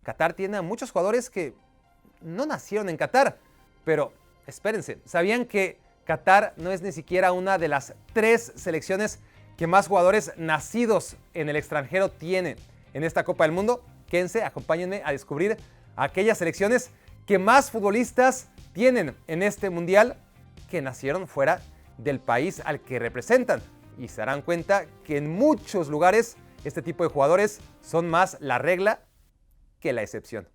Qatar tiene a muchos jugadores que no nacieron en Qatar, pero espérense, ¿sabían que Qatar no es ni siquiera una de las 3 selecciones que más jugadores nacidos en el extranjero tiene en esta Copa del Mundo? Quédense, acompáñenme a descubrir aquellas selecciones que más futbolistas tienen en este mundial que nacieron fuera del país al que representan. Y se darán cuenta que en muchos lugares este tipo de jugadores son más la regla que la excepción.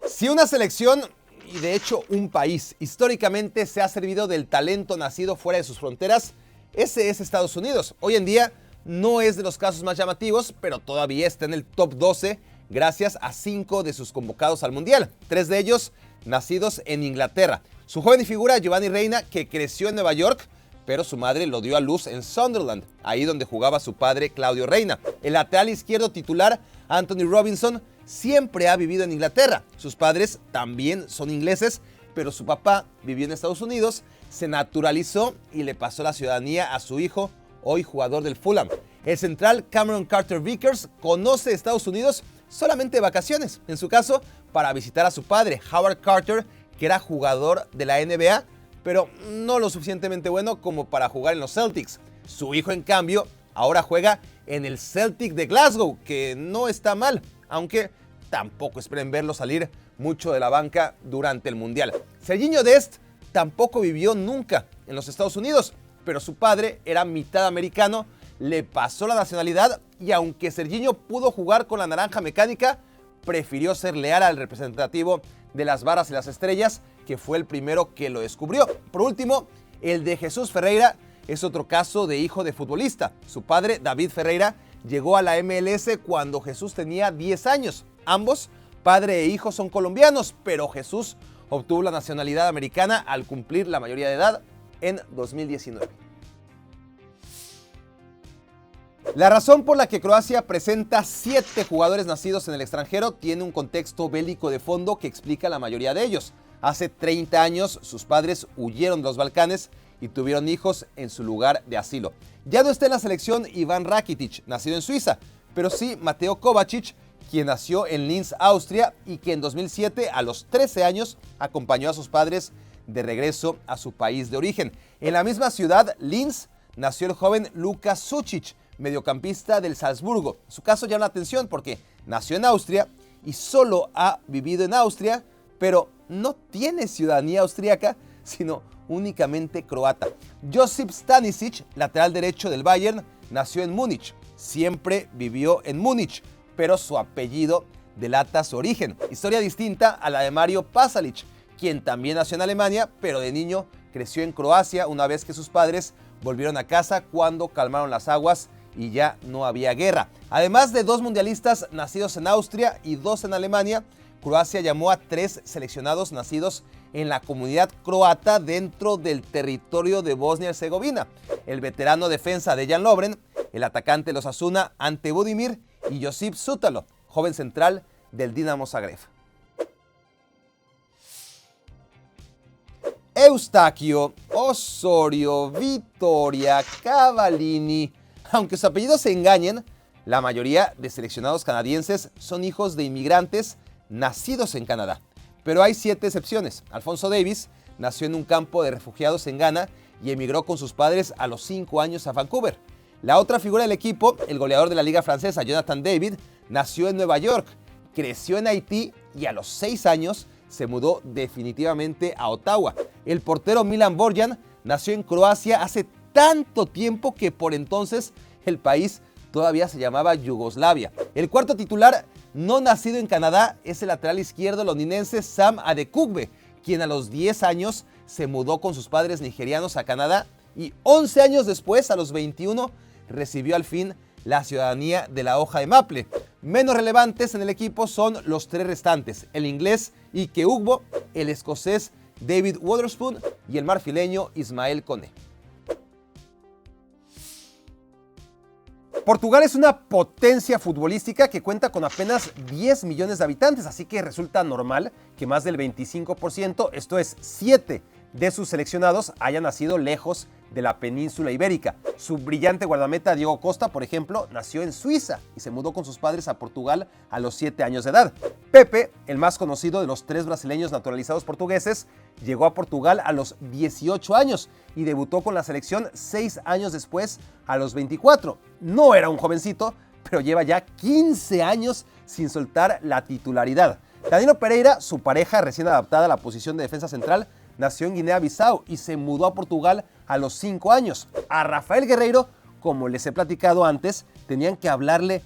Si una selección, y de hecho un país, históricamente se ha servido del talento nacido fuera de sus fronteras, ese es Estados Unidos. Hoy en día no es de los casos más llamativos, pero todavía está en el top 12 gracias a 5 de sus convocados al Mundial, 3 de ellos nacidos en Inglaterra. Su joven figura, Giovanni Reina, que creció en Nueva York, pero su madre lo dio a luz en Sunderland, ahí donde jugaba su padre Claudio Reina. El lateral izquierdo titular, Anthony Robinson, siempre ha vivido en Inglaterra. Sus padres también son ingleses, pero su papá vivió en Estados Unidos, se naturalizó y le pasó la ciudadanía a su hijo, hoy jugador del Fulham. El central Cameron Carter-Vickers conoce Estados Unidos solamente de vacaciones, en su caso para visitar a su padre, Howard Carter, que era jugador de la NBA, pero no lo suficientemente bueno como para jugar en los Celtics. Su hijo, en cambio, ahora juega en el Celtic de Glasgow, que no está mal, aunque tampoco esperen verlo salir mucho de la banca durante el Mundial. Serginho Dest tampoco vivió nunca en los Estados Unidos, pero su padre era mitad americano, le pasó la nacionalidad y aunque Serginho pudo jugar con la naranja mecánica, prefirió ser leal al representativo de las Barras y las Estrellas, que fue el primero que lo descubrió. Por último, el de Jesús Ferreira es otro caso de hijo de futbolista. Su padre, David Ferreira, llegó a la MLS cuando Jesús tenía 10 años. Ambos, padre e hijo, son colombianos, pero Jesús obtuvo la nacionalidad americana al cumplir la mayoría de edad en 2019. La razón por la que Croacia presenta 7 jugadores nacidos en el extranjero tiene un contexto bélico de fondo que explica la mayoría de ellos. Hace 30 años sus padres huyeron de los Balcanes y tuvieron hijos en su lugar de asilo. Ya no está en la selección Iván Rakitic, nacido en Suiza, pero sí Mateo Kovacic, quien nació en Linz, Austria, y que en 2007, a los 13 años, acompañó a sus padres de regreso a su país de origen. En la misma ciudad, Linz, nació el joven Luka Sučić, mediocampista del Salzburgo. Su caso llama la atención porque nació en Austria y solo ha vivido en Austria, pero no tiene ciudadanía austríaca, sino únicamente croata. Josip Stanisic, lateral derecho del Bayern, nació en Múnich. Siempre vivió en Múnich, pero su apellido delata su origen. Historia distinta a la de Mario Pasalic, quien también nació en Alemania, pero de niño creció en Croacia una vez que sus padres volvieron a casa cuando calmaron las aguas y ya no había guerra. Además de 2 mundialistas nacidos en Austria y 2 en Alemania, Croacia llamó a 3 seleccionados nacidos en la comunidad croata dentro del territorio de Bosnia y Herzegovina. El veterano defensa Dejan Lovren, el atacante de los Osasuna Ante Budimir y Josip Sutalo, joven central del Dinamo Zagreb. Eustaquio, Osorio, Vitoria, Cavallini. Aunque sus apellidos se engañen, la mayoría de seleccionados canadienses son hijos de inmigrantes nacidos en Canadá. Pero hay 7 excepciones. Alfonso Davies nació en un campo de refugiados en Ghana y emigró con sus padres a los 5 años a Vancouver. La otra figura del equipo, el goleador de la liga francesa, Jonathan David, nació en Nueva York, creció en Haití y a los 6 años se mudó definitivamente a Ottawa. El portero Milan Borjan nació en Croacia hace tanto tiempo que por entonces el país todavía se llamaba Yugoslavia. El cuarto titular, no nacido en Canadá, es el lateral izquierdo londinense Sam Adekugbe, quien a los 10 años se mudó con sus padres nigerianos a Canadá y 11 años después, a los 21, recibió al fin la ciudadanía de la hoja de maple. Menos relevantes en el equipo son los 3 restantes, el inglés Ike Ugbo, el escocés David Wotherspoon y el marfileño Ismael Koné. Portugal es una potencia futbolística que cuenta con apenas 10 millones de habitantes, así que resulta normal que más del 25%, esto es 7 de sus seleccionados, hayan nacido lejos de la península ibérica. Su brillante guardameta Diego Costa, por ejemplo, nació en Suiza y se mudó con sus padres a Portugal a los 7 años de edad. Pepe, el más conocido de los 3 brasileños naturalizados portugueses, llegó a Portugal a los 18 años y debutó con la selección 6 años después, a los 24. No era un jovencito, pero lleva ya 15 años sin soltar la titularidad. Danilo Pereira, su pareja recién adaptada a la posición de defensa central, nació en Guinea-Bissau y se mudó a Portugal a los 5 años. A Rafael Guerreiro, como les he platicado antes, tenían que hablarle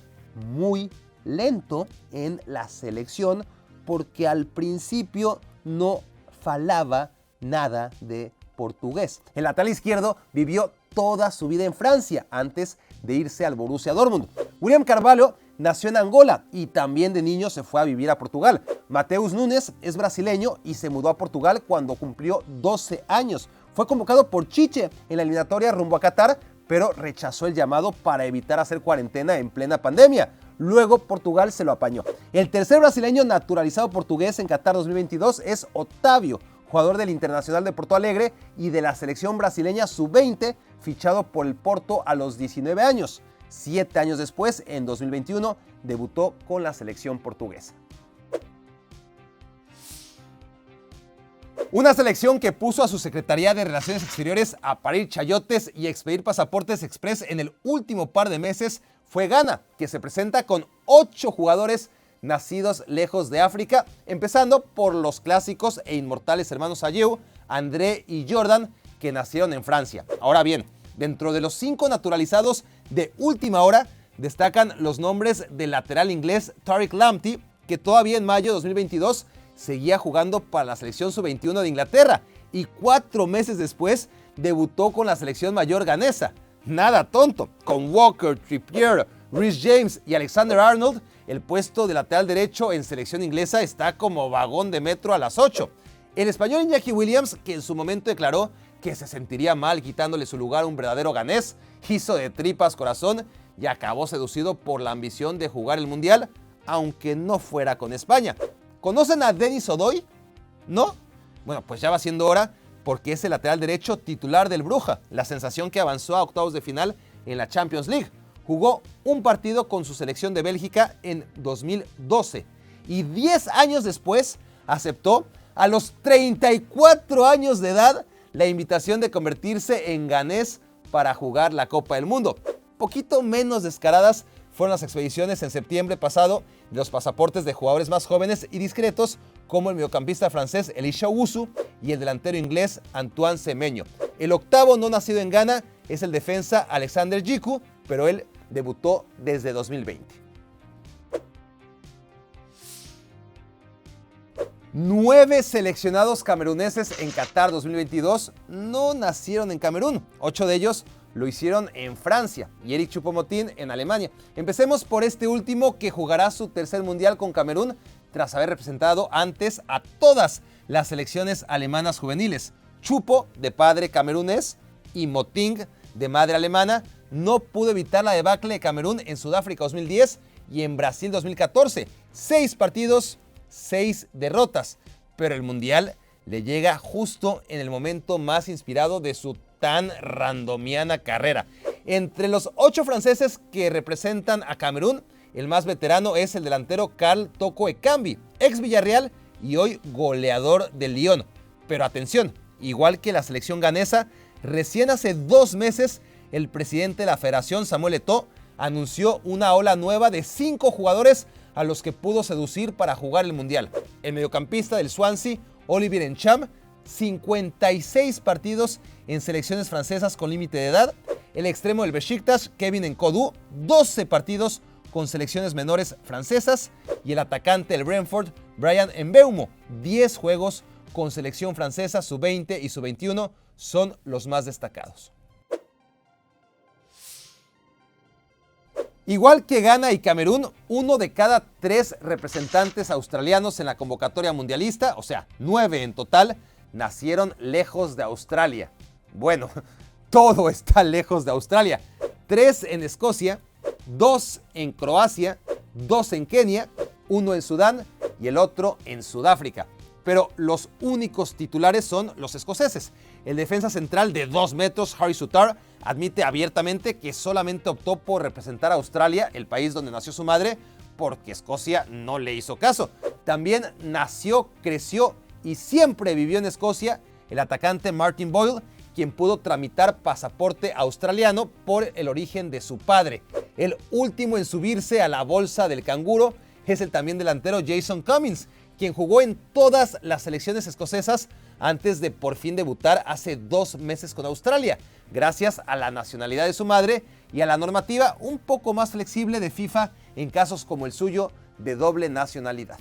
muy lento en la selección porque al principio no falaba nada de portugués. El lateral izquierdo vivió toda su vida en Francia antes de irse al Borussia Dortmund. William Carvalho nació en Angola y también de niño se fue a vivir a Portugal. Mateus Nunes es brasileño y se mudó a Portugal cuando cumplió 12 años. Fue convocado por Chiche en la eliminatoria rumbo a Qatar, pero rechazó el llamado para evitar hacer cuarentena en plena pandemia. Luego Portugal se lo apañó. El tercer brasileño naturalizado portugués en Qatar 2022 es Otávio, jugador del Internacional de Porto Alegre y de la selección brasileña sub-20, fichado por el Porto a los 19 años. 7 años después, en 2021, debutó con la selección portuguesa. Una selección que puso a su Secretaría de Relaciones Exteriores a parir chayotes y expedir pasaportes express en el último par de meses fue Ghana, que se presenta con 8 jugadores nacidos lejos de África, empezando por los clásicos e inmortales hermanos Ayew, André y Jordan, que nacieron en Francia. Ahora bien, dentro de los 5 naturalizados de última hora, destacan los nombres del lateral inglés Tariq Lamptey, que todavía en mayo de 2022 seguía jugando para la selección sub-21 de Inglaterra y 4 meses después debutó con la selección mayor ganesa. Nada tonto, con Walker, Trippier, Reece James y Alexander Arnold, el puesto de lateral derecho en selección inglesa está como vagón de metro a las 8. El español Iñaki Williams, que en su momento declaró que se sentiría mal quitándole su lugar a un verdadero ganés, hizo de tripas corazón y acabó seducido por la ambición de jugar el Mundial, aunque no fuera con España. ¿Conocen a Denis Odoi? ¿No? Bueno, pues ya va siendo hora porque es el lateral derecho titular del Bruja, la sensación que avanzó a octavos de final en la Champions League. Jugó un partido con su selección de Bélgica en 2012 y 10 años después aceptó a los 34 años de edad la invitación de convertirse en ganés para jugar la Copa del Mundo. Poquito menos descaradas fueron las expediciones en septiembre pasado de los pasaportes de jugadores más jóvenes y discretos como el mediocampista francés Elisha Owusu y el delantero inglés Antoine Semenyo. El octavo no nacido en Ghana es el defensa Alexander Djiku, pero él debutó desde 2020. 9 seleccionados cameruneses en Qatar 2022 no nacieron en Camerún. 8 de ellos lo hicieron en Francia y Eric Choupo-Moting en Alemania. Empecemos por este último que jugará su tercer mundial con Camerún tras haber representado antes a todas las selecciones alemanas juveniles. Choupo, de padre camerunés, y Moting, de madre alemana, no pudo evitar la debacle de Camerún en Sudáfrica 2010 y en Brasil 2014. 6 partidos, 6 derrotas, pero el mundial le llega justo en el momento más inspirado de su tan randomiana carrera. Entre los 8 franceses que representan a Camerún, el más veterano es el delantero Karl Toko Ekambi, ex Villarreal y hoy goleador del Lyon. Pero atención, igual que la selección ganesa, recién hace 2 meses el presidente de la federación, Samuel Eto'o, anunció una ola nueva de 5 jugadores a los que pudo seducir para jugar el Mundial. El mediocampista del Swansea, Olivier Ntcham, 56 partidos en selecciones francesas con límite de edad. El extremo del Besiktas, Kevin N'Koudou, 12 partidos con selecciones menores francesas. Y el atacante del Brentford, Bryan Mbeumo, 10 juegos con selección francesa sub-20 y sub-21 son los más destacados. Igual que Ghana y Camerún, 1 de cada 3 representantes australianos en la convocatoria mundialista, o sea, 9 en total, nacieron lejos de Australia. Bueno, todo está lejos de Australia. 3 en Escocia 2 en Croacia, 2 en Kenia, 1 en Sudán y el otro en Sudáfrica. Pero los únicos titulares son los escoceses. El defensa central de 2 metros, Harry Souttar, admite abiertamente que solamente optó por representar a Australia, el país donde nació su madre, porque Escocia no le hizo caso. También nació, creció y siempre vivió en Escocia el atacante Martin Boyle, quien pudo tramitar pasaporte australiano por el origen de su padre. El último en subirse a la bolsa del canguro es el también delantero Jason Cummings, quien jugó en todas las selecciones escocesas antes de por fin debutar hace 2 meses con Australia, gracias a la nacionalidad de su madre y a la normativa un poco más flexible de FIFA en casos como el suyo de doble nacionalidad.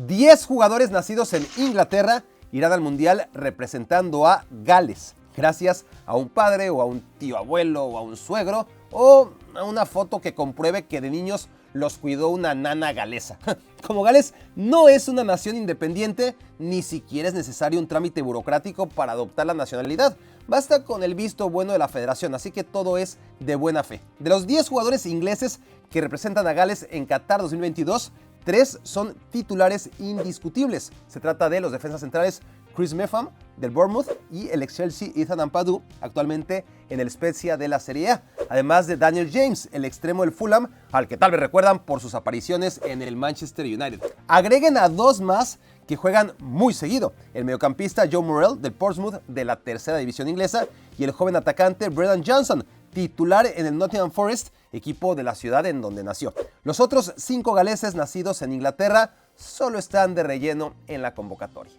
10 jugadores nacidos en Inglaterra irán al Mundial representando a Gales, gracias a un padre o a un tío abuelo o a un suegro o a una foto que compruebe que de niños los cuidó una nana galesa. Como Gales no es una nación independiente, ni siquiera es necesario un trámite burocrático para adoptar la nacionalidad. Basta con el visto bueno de la federación, así que todo es de buena fe. De los 10 jugadores ingleses que representan a Gales en Qatar 2022, 3 son titulares indiscutibles. Se trata de los defensas centrales Chris Mepham del Bournemouth y el ex-Chelsea Ethan Ampadu, actualmente en el Spezia de la Serie A. Además de Daniel James, el extremo del Fulham, al que tal vez recuerdan por sus apariciones en el Manchester United. Agreguen a 2 más que juegan muy seguido: el mediocampista Joe Morrell del Portsmouth de la tercera división inglesa y el joven atacante Brennan Johnson, titular en el Nottingham Forest, equipo de la ciudad en donde nació. Los otros 5 galeses nacidos en Inglaterra solo están de relleno en la convocatoria.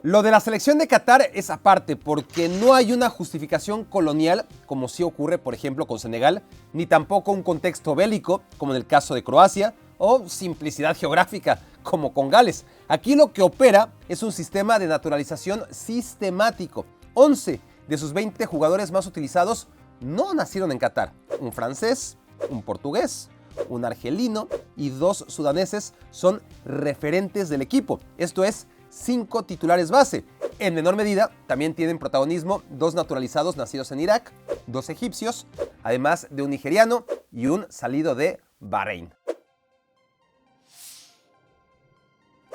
Lo de la selección de Qatar es aparte, porque no hay una justificación colonial, como sí ocurre por ejemplo con Senegal, ni tampoco un contexto bélico, como en el caso de Croacia, o simplicidad geográfica, como con Gales. Aquí lo que opera es un sistema de naturalización sistemático. 11 de sus 20 jugadores más utilizados no nacieron en Qatar. Un francés, un portugués, un argelino y 2 sudaneses son referentes del equipo. Esto es 5 titulares base. En menor medida también tienen protagonismo 2 naturalizados nacidos en Irak, 2 egipcios, además de un nigeriano y un salido de Bahrein.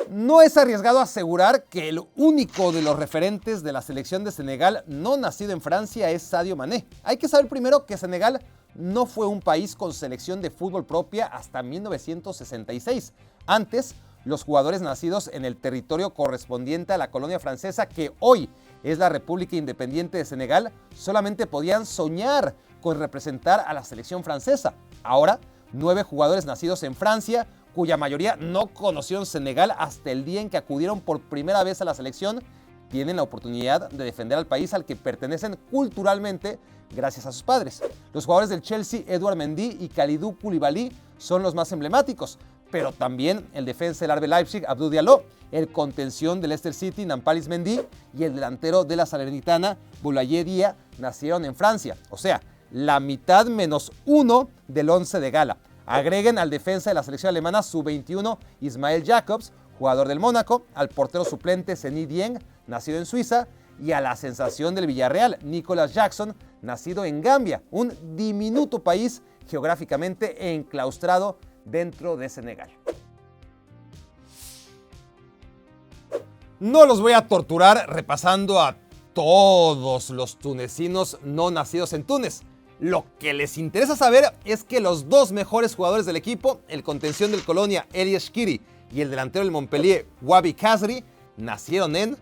No es arriesgado asegurar que el único de los referentes de la selección de Senegal no nacido en Francia es Sadio Mané. Hay que saber primero que Senegal no fue un país con selección de fútbol propia hasta 1966. Antes, los jugadores nacidos en el territorio correspondiente a la colonia francesa, que hoy es la República Independiente de Senegal, solamente podían soñar con representar a la selección francesa. Ahora, 9 jugadores nacidos en Francia, cuya mayoría no conocieron Senegal hasta el día en que acudieron por primera vez a la selección, tienen la oportunidad de defender al país al que pertenecen culturalmente gracias a sus padres. Los jugadores del Chelsea, Edouard Mendy y Kalidou Koulibaly, son los más emblemáticos, pero también el defensa del RB Leipzig, Abdou Diallo, el contención del Leicester City, Nampalys Mendy, y el delantero de la Salernitana, Boulaye Dia, nacieron en Francia. O sea, la mitad menos 1 del 11 de gala. Agreguen al defensa de la selección alemana sub-21, Ismael Jacobs, jugador del Mónaco, al portero suplente Zenit Dieng, nacido en Suiza, y a la sensación del Villarreal, Nicolas Jackson, nacido en Gambia, un diminuto país geográficamente enclaustrado dentro de Senegal. No los voy a torturar repasando a todos los tunecinos no nacidos en Túnez. Lo que les interesa saber es que los 2 mejores jugadores del equipo, el contención del Colonia, Eli Eshkiri, y el delantero del Montpellier, Wabi Kazri, nacieron en,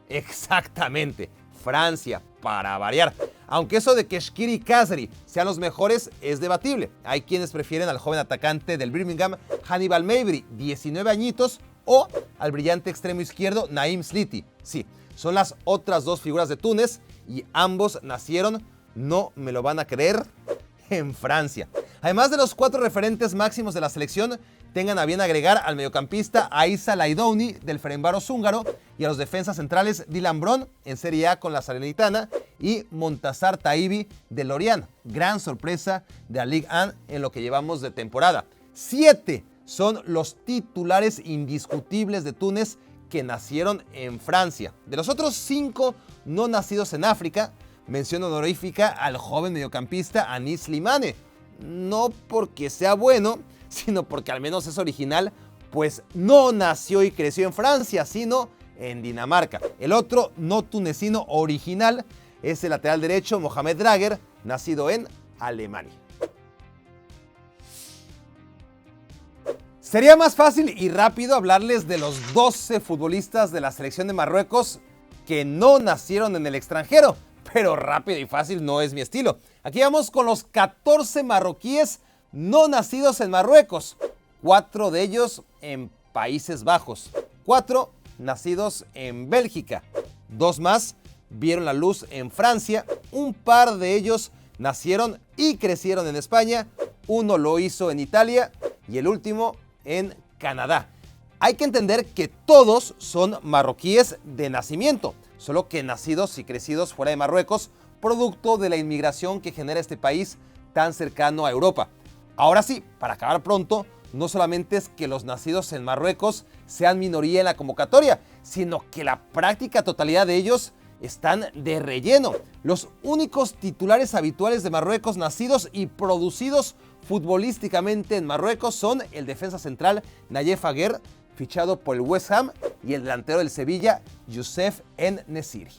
exactamente, Francia, para variar. Aunque eso de que Eshkiri y Kazri sean los mejores es debatible. Hay quienes prefieren al joven atacante del Birmingham, Hannibal Mejbri, 19 añitos, o al brillante extremo izquierdo, Naim Sliti. Sí, son las otras 2 figuras de Túnez y ambos nacieron, no me lo van a creer, en Francia. Además de los 4 referentes máximos de la selección, tengan a bien agregar al mediocampista Aissa Laidouni del Ferencváros húngaro y a los defensas centrales Dylan Bron en Serie A con la Salernitana y Montazar Taibi del Lorient, gran sorpresa de la Ligue 1 en lo que llevamos de temporada. 7 son los titulares indiscutibles de Túnez que nacieron en Francia. De los otros 5 no nacidos en África, mención honorífica al joven mediocampista Anis Slimane. No porque sea bueno, sino porque al menos es original, pues no nació y creció en Francia, sino en Dinamarca. El otro no tunecino original es el lateral derecho Mohamed Drager, nacido en Alemania. Sería más fácil y rápido hablarles de los 12 futbolistas de la selección de Marruecos que no nacieron en el extranjero, pero rápido y fácil no es mi estilo. Aquí vamos con los 14 marroquíes no nacidos en Marruecos, 4 de ellos en Países Bajos, 4 nacidos en Bélgica, 2 más vieron la luz en Francia, un par de ellos nacieron y crecieron en España, uno lo hizo en Italia y el último en Canadá. Hay que entender que todos son marroquíes de nacimiento, solo que nacidos y crecidos fuera de Marruecos, producto de la inmigración que genera este país tan cercano a Europa. Ahora sí, para acabar pronto, no solamente es que los nacidos en Marruecos sean minoría en la convocatoria, sino que la práctica totalidad de ellos están de relleno. Los únicos titulares habituales de Marruecos nacidos y producidos futbolísticamente en Marruecos son el defensa central Nayef Aguer, fichado por el West Ham, y el delantero del Sevilla, Youssef En-Nesyri.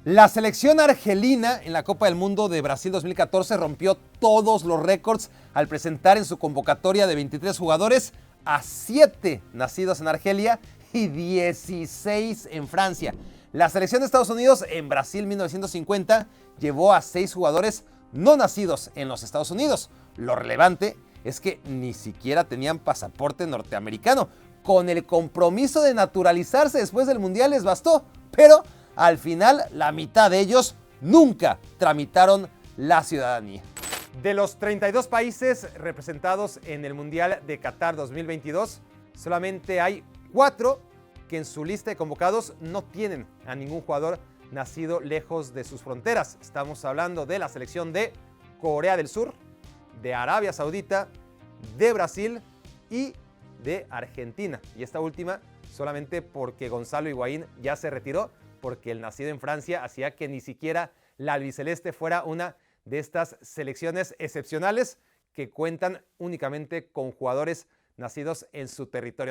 La selección argelina en la Copa del Mundo de Brasil 2014 rompió todos los récords al presentar en su convocatoria de 23 jugadores a 7 nacidos en Argelia y 16 en Francia. La selección de Estados Unidos en Brasil 1950 llevó a 6 jugadores no nacidos en los Estados Unidos. Lo relevante es que ni siquiera tenían pasaporte norteamericano. Con el compromiso de naturalizarse después del Mundial les bastó, pero al final la mitad de ellos nunca tramitaron la ciudadanía. De los 32 países representados en el Mundial de Qatar 2022, solamente hay 4 que en su lista de convocados no tienen a ningún jugador nacido lejos de sus fronteras. Estamos hablando de la selección de Corea del Sur, de Arabia Saudita, de Brasil y de Argentina. Y esta última solamente porque Gonzalo Higuaín ya se retiró, porque el nacido en Francia hacía que ni siquiera la albiceleste fuera una de estas selecciones excepcionales que cuentan únicamente con jugadores nacidos en su territorio.